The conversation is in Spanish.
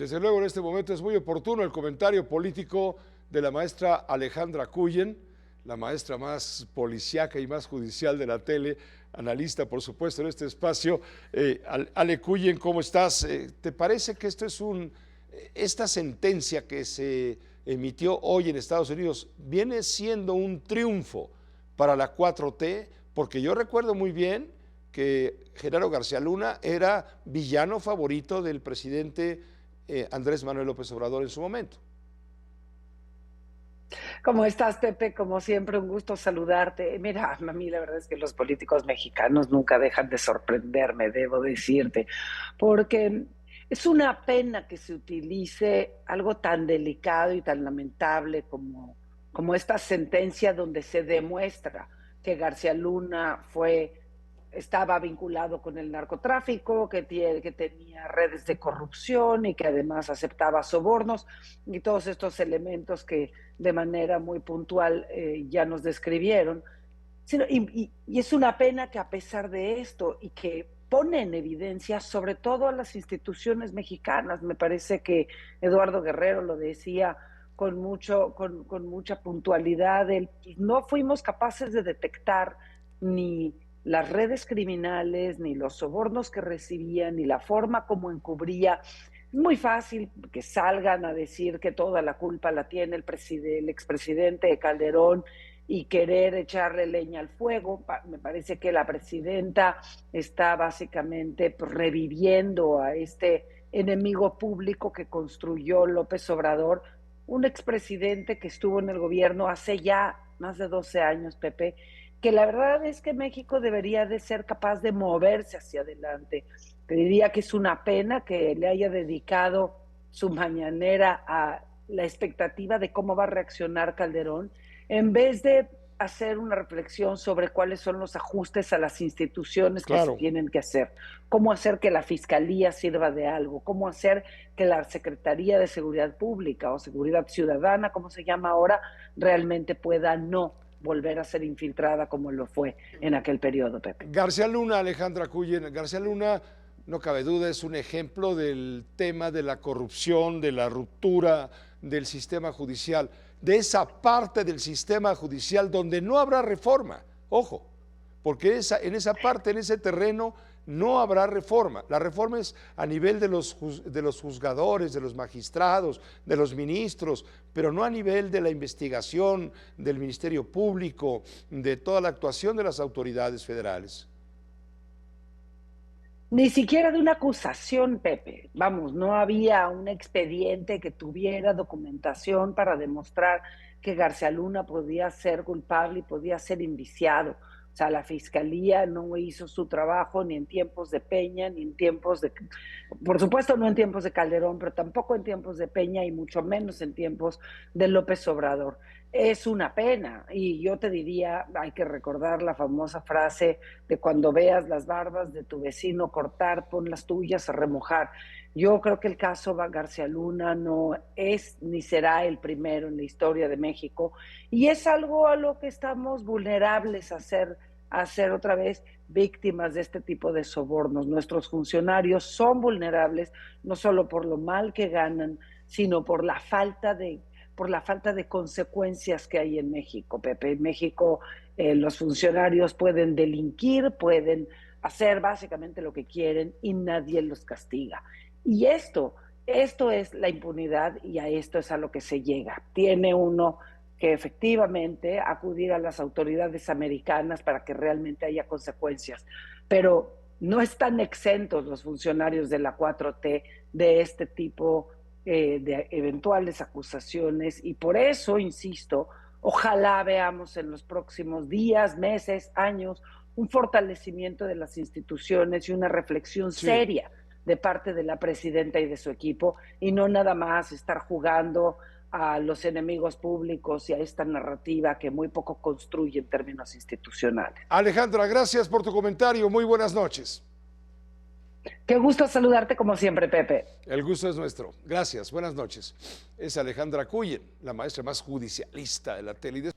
Desde luego en este momento es muy oportuno el comentario político de la maestra Alejandra Cuyen, la maestra más policíaca y más judicial de la tele, analista por supuesto en este espacio. Ale Cuyen, ¿cómo estás? ¿Te parece que esta sentencia que se emitió hoy en Estados Unidos viene siendo un triunfo para la 4T? Porque yo recuerdo muy bien que Genaro García Luna era villano favorito del presidente Andrés Manuel López Obrador en su momento. ¿Cómo estás, Pepe? Como siempre, un gusto saludarte. Mira, a mí la verdad es que los políticos mexicanos nunca dejan de sorprenderme, debo decirte, porque es una pena que se utilice algo tan delicado y tan lamentable como esta sentencia donde se demuestra que García Luna estaba vinculado con el narcotráfico, que tenía redes de corrupción y que además aceptaba sobornos y todos estos elementos que de manera muy puntual ya nos describieron. Y es una pena que a pesar de esto y que pone en evidencia sobre todo a las instituciones mexicanas, me parece que Eduardo Guerrero lo decía con mucha puntualidad, no fuimos capaces de detectar ni las redes criminales, ni los sobornos que recibían, ni la forma como encubría. Es muy fácil que salgan a decir que toda la culpa la tiene el expresidente Calderón y querer echarle leña al fuego. Me parece que la presidenta está básicamente reviviendo a este enemigo público que construyó López Obrador, un expresidente que estuvo en el gobierno hace ya más de 12 años, Pepe, que la verdad es que México debería de ser capaz de moverse hacia adelante. Te diría que es una pena que le haya dedicado su mañanera a la expectativa de cómo va a reaccionar Calderón, en vez de hacer una reflexión sobre cuáles son los ajustes a las instituciones que se Claro. tienen que hacer, cómo hacer que la Fiscalía sirva de algo, cómo hacer que la Secretaría de Seguridad Pública o Seguridad Ciudadana, como se llama ahora, realmente pueda no volver a ser infiltrada como lo fue en aquel periodo, Pepe. García Luna, Alejandra Cuyen, García Luna, no cabe duda, es un ejemplo del tema de la corrupción, de la ruptura del sistema judicial, de esa parte del sistema judicial donde no habrá reforma, ojo, porque en esa parte, en ese terreno, no habrá reforma. La reforma es a nivel de los juzgadores, de los magistrados, de los ministros, pero no a nivel de la investigación, del Ministerio Público, de toda la actuación de las autoridades federales. Ni siquiera de una acusación, Pepe. Vamos, no había un expediente que tuviera documentación para demostrar que García Luna podía ser culpable y podía ser indiciado. O sea, la fiscalía no hizo su trabajo ni en tiempos de Peña, ni en tiempos de, por supuesto no en tiempos de Calderón, pero tampoco en tiempos de Peña y mucho menos en tiempos de López Obrador. Es una pena y yo te diría, hay que recordar la famosa frase de cuando veas las barbas de tu vecino cortar, pon las tuyas a remojar. Yo creo que el caso García Luna no es ni será el primero en la historia de México y es algo a lo que estamos vulnerables a ser otra vez víctimas de este tipo de sobornos. Nuestros funcionarios son vulnerables no solo por lo mal que ganan, sino por la falta de consecuencias que hay en México, Pepe. En México los funcionarios pueden delinquir, pueden hacer básicamente lo que quieren y nadie los castiga. Y esto es la impunidad y a esto es a lo que se llega. Tiene uno que efectivamente acudir a las autoridades americanas para que realmente haya consecuencias, pero no están exentos los funcionarios de la 4T de este tipo de eventuales acusaciones y por eso, insisto, ojalá veamos en los próximos días, meses, años, un fortalecimiento de las instituciones y una reflexión Sí. seria de parte de la presidenta y de su equipo y no nada más estar jugando a los enemigos públicos y a esta narrativa que muy poco construye en términos institucionales. Alejandra, gracias por tu comentario. Muy buenas noches. Qué gusto saludarte como siempre, Pepe. El gusto es nuestro. Gracias. Buenas noches. Es Alejandra Cuyen, la maestra más judicialista de la tele.